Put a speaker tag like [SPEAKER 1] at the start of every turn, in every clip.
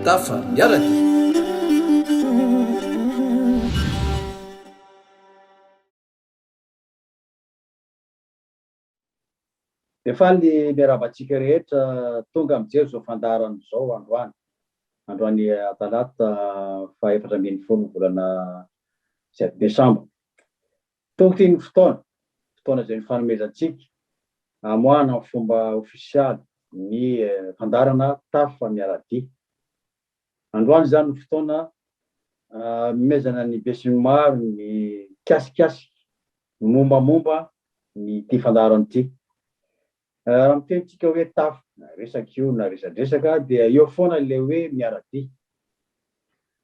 [SPEAKER 1] tafa miaraka.
[SPEAKER 2] Efa ny miarabantsika rehetra tonga mijery zao fandaharana zao androany talata fa 14 volana desambra. Tonga ty ny fotoana izay nifanomezantsika amoahana amin'ny fomba ofisialy ny fandaharana tafa miaradia. Androany zany ny fotoana mezana ny be sy ny maro ny kiasikasika mombamomba ny ty fandaharana ty. Raha mitentsika hoe tafa resaka io na resadresaka dia eo foana le hoe miaradia.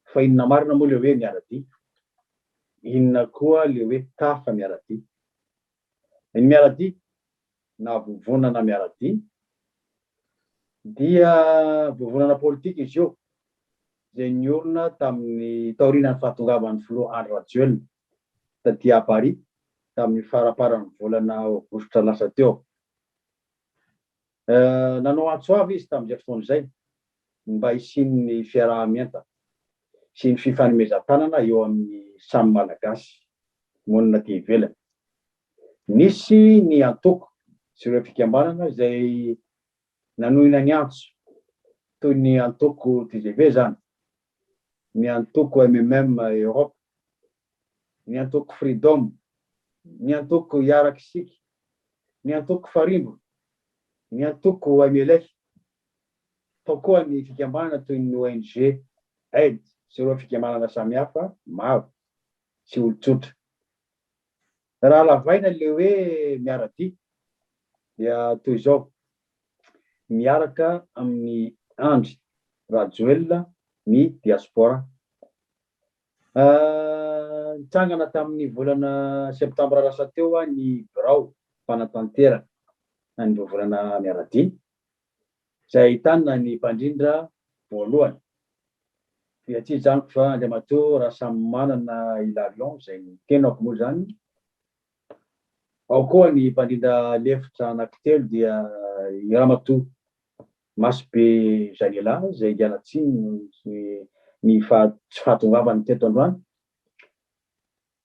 [SPEAKER 2] Fa inona marina moa le hoe miaradia? Inona koa le hoe tafa miaradia? Ny miaradia na vovonana miaradia dia vovonana politika izy io izay niorina tamin'ny taorian'ny fahatongavan'ny filoha Andry Rajoelina taty à Paris tamin'ny faraparan'ny volana aogositra lasa teo. Nanao antso avy izy tamin'izay fotoana izay mba hisian'ny fiaraha-mienta sy ny fifanomezan-tanana eo amin'ny samy malagasy monina ty ivelany. Nisy ny antoko sy ireo fikambanana izay nanohina ny antso toy ny antoko TGV zany, ny antoko MMM Europe, ny antoko Freedom, ny antoko Iaraka Isika, ny antoko Farimbo, ny antoko MLF, tao koa ny fikambanana toy ny ONG Aid sy ireo fikambanana samihafa maro sy olon-tsotra. Raha lavaina le hoe miaradia dia toy izao: miaraka amin'ny Andry Rajoelina ny diaspora. Nitsangana tamin'ny volana septambra lasa teo ny birao mpanatanteraka ny volana miaradia izay ahitana ny mpandrindra voalohany. Dia tsy izany fa Andriamatoa Rasamana Ilarion izay ny tenako moa zany. Ao koa ny mpandrindra lefitra anankitelo dia i Ramatoa Masobe Janela izay hialatsiny ny tsy fahatongavany teto androany.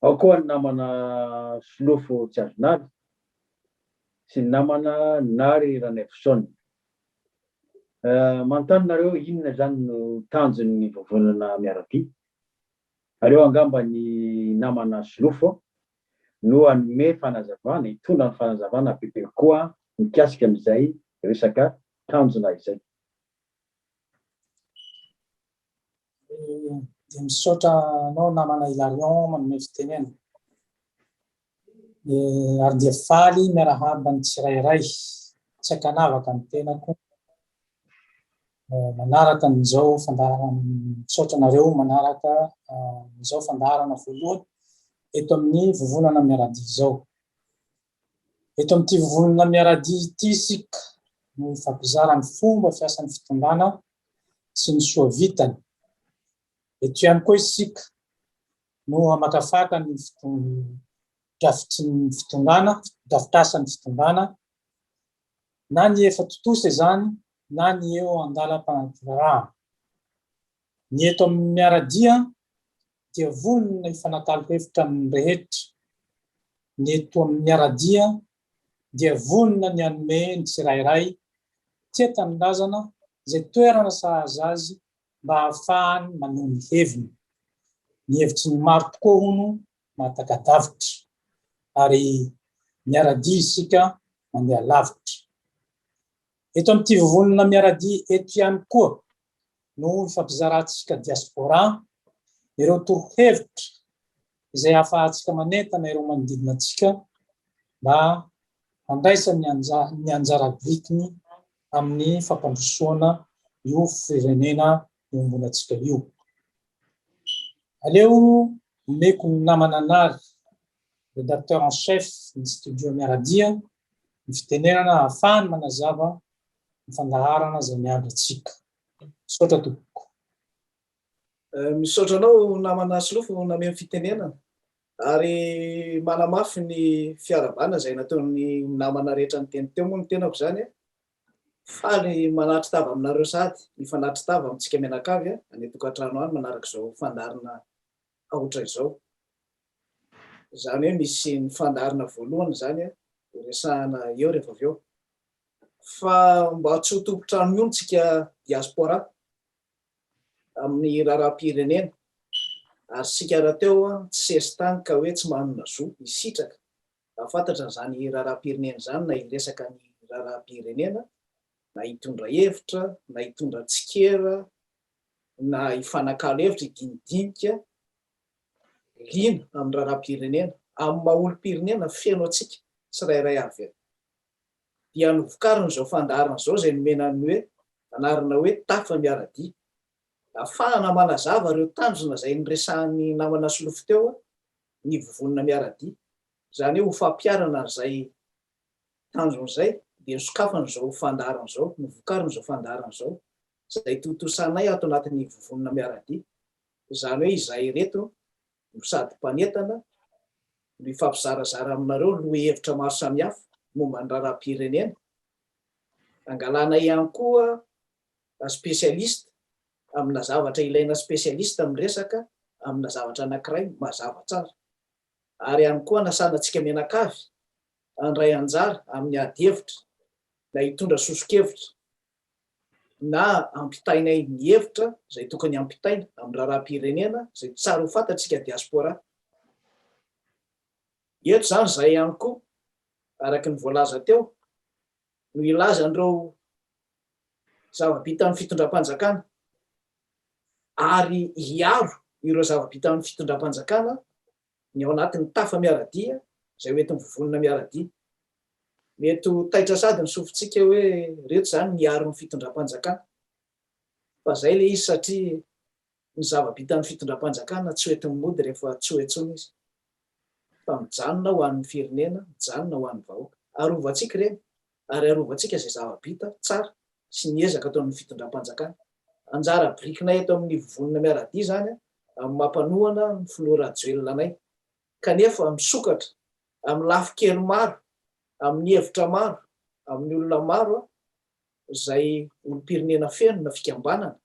[SPEAKER 2] Ao koa ny namana Solofo Tsiazinavy sy ny namana Nary Ranefson. Manontany nareo inona zany no tanjon'ny vovonana miaradia. Aleo angamba ny namana Solofo no hanome fanazavana, hitondra ny fanazavana bebe koa mikasika amin'izay resaka tanjona izay.
[SPEAKER 3] Misaotra anao namana Ilarion manome fitenena. Ary dia faly miarahaba ny tsirairay, tsy akanavaka ny tenako. Manaraka n'izao fandaharana, misaotra anareo manaraka n'izao fandaharana voalohany eto amin'ny vovonana miaradia izao. Eto amin'ity vovonana miaradia ity isika no ifampizara ny fomba fiasan'ny fitondràna sy ny soa vitany. Eto ihany koa isika no hamakafaka ny fitondràna, draftrasan'ny fitondràna, na ny efa totose zany, na ny eo andalam-panatotaraha. Ny eto amin'ny miaradia dia vonona ifanakalo-hevitra amin'ny rehetra. Ny eto amin'ny miaradia dia vonona ny hanome ny tsirairay tsy etanindrazana izay toerana sahaza azy mba ahafahany maneho ny heviny. Ny hevitry ny maro tokoa hono mahatakadavitra ary miaradia isika mandeha lavitra. Eto amin'ity vovonana miaradia eto ihany koa no ifampizarantsika diaspora, ireo torohevitra izay ahafahantsika manentana ireo manodidina antsika mba handraisany ny anjara bikiny amin'ny fampandrosoana io firenena iombonantsika io. Aleo omeko ny namana Nary, rédacteur en chef ny studio miaradia, ny fitenenana ahafahany manazava ny fandaharana izay miandry antsika. Misaotra tompoko.
[SPEAKER 4] Misaotra anao namana Solofo name fitenenana ary manamafy ny fiaravana izay nataon'ny namana rehetra ny teny teo moa ny tenako zany. faly manatry tava aminareo sady mifanatry tava amintsika mianakavy any tokantrano any manaraka izao fandarina ahotra izao. Zany hoe misy ny fandarina voalohany zany resahana eo rehefa avy eo. Fa mba tsy ho tompo-trano mihony tsika diaspora amin'ny raharaham-pirenena ary sika raha teo tsy sesy-tany ka hoe tsy manana zo hisitraka afantatra zany raharaham-pirenena zany na hiresaka ny raharaham-pirenena na hitondra hevitra na hitondra tsikera na hifanakalo hevitra hidinidinika liana amin'ny raharaham-pirenena amin'ny maha-olom-pirenena feno atsika tsirairay avy dia novokariny zao fandarina zao zay nomenany hoe anarana hoe tafa miaradia afahana manazava reo tanjona zay niresahany namana solofo teo ny vovonina miaradia zany hoe ho fampiarana zay tanjona zay dia sokafana zao fandarina zao novokariny zao fandarina zao zay totosanay ato anatin'ny vovonina miaradia zany hoe izay reto no sady mpanetana no ifampizarazara aminareo lohahevitra maro samihafa momba ny raharaham-pirenena angalana ihany koa spesialista amina zavatra ilaina spesialista miresaka amina zavatra anankiray mazava tsara ary ihany koa nasanantsika mianakavy andray anjara amin'ny ady hevitra na hitondra sosokevitra na ampitainay ny hevitra zay tokony ampitaina amin'ny raharaham-pirenena zay tsara ho fantatsika diaspora. Eto zany zay ihany koa araky ny voalaza teo no ilaza an'ireo zava-bita amin'ny fitondram-panjakana ary hiaro ireo zava-bita amin'ny fitondram-panjakana ny ao anatin'ny tafa miaradia zay hoentin'ny vovonina miaradia. Mety ho taitra sady ny sofintsika hoe reto zany miaro ny fitondram-panjakana fa zay le izy satria ny zava-bita amin'ny fitondram-panjakana tsy hoentin'ny mody rehefa tsy ho etsony izy fa mijanona ho an'ny firenena mijanona ho an'ny vahoaka arovantsika reny ary arovantsika zay zava-bita tsara sy niezaka atao amin'ny fitondram-panjakana. Anjara brikinay eto amin'ny vovonina miaradia zany amin'ny mampanohana ny filora joelinanay kanefa misokatra amin'ny lafokely maro amin'ny hevitra maro amin'ny olona maro zay olom-pirenena feno na fikambanana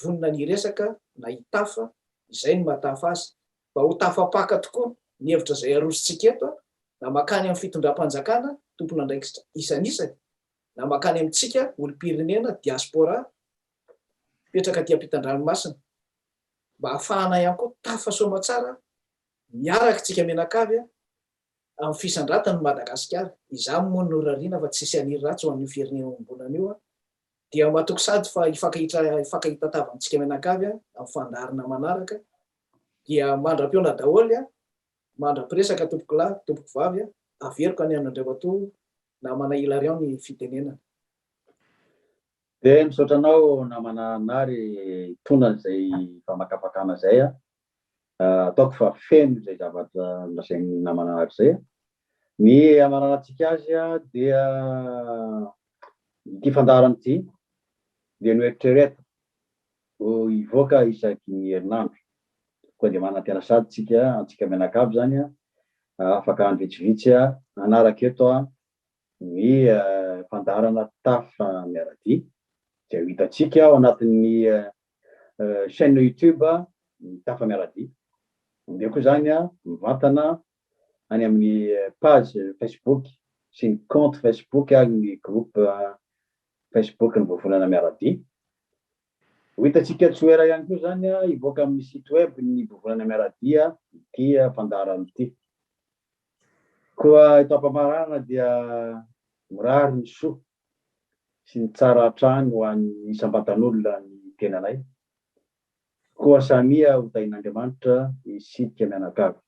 [SPEAKER 4] vonona ny resaka na hitafa izay ny mahatafa azy mba ho tafapaka tokoa ny hevitra zay arositsika eto na makany amin'ny fitondram-panjakana tompona andraikitra isan'isany na makany amintsika olom-pirenena diaspora petraka ty ampitan-dranomasina mba ahafahana ihany koa tafasaoma tsara miaraka tsika mianakavy amin'ny fisandratany Madagasikara. Izany moa no rariana fa tsisy aniry ratsy ho an'io firenena ombonana io dia mahatoky sady fa ifankahita-tava amintsika mianakavy amin'ny fandarina manaraka dia mandra-piona daholy mandra-piresaka tompoko lahy tompoko vavy averiko any Andriamatoa namana Ilarion ny fitenenana.
[SPEAKER 2] Dia misaotra anao namana nary tonany zay famakafakana zay ataoko fa feno zay zavatra lasain'ny namana nary zay. Ny amaranantsika azy dia ity fandarana ity dia noeritrereto ho ivoaka isaky ny herinandro koa dia manantena sady tsika mianakavy zany afaka any vitsivitsy anaraka eto ny fandarana tafa miaradia zay ho hitantsika ao anatin'ny chaîne YouTube tafa miaradia. Dia koa zany mivantana any amin'ny page Facebook sy ny compte Facebook ny groupe Facebook ny vovonana miaradia. Ho hitantsika tsoera ihany koa zany ivoaka amin'ny site web ny vovonana miaradia ity fandarana ity. Koa eto ampamarana dia mirary ny soa sy ny tsara hatrany ho an'ny isam-batan'olona ny tenanay koa samia ho tain'Andriamanitra isika mianakavy.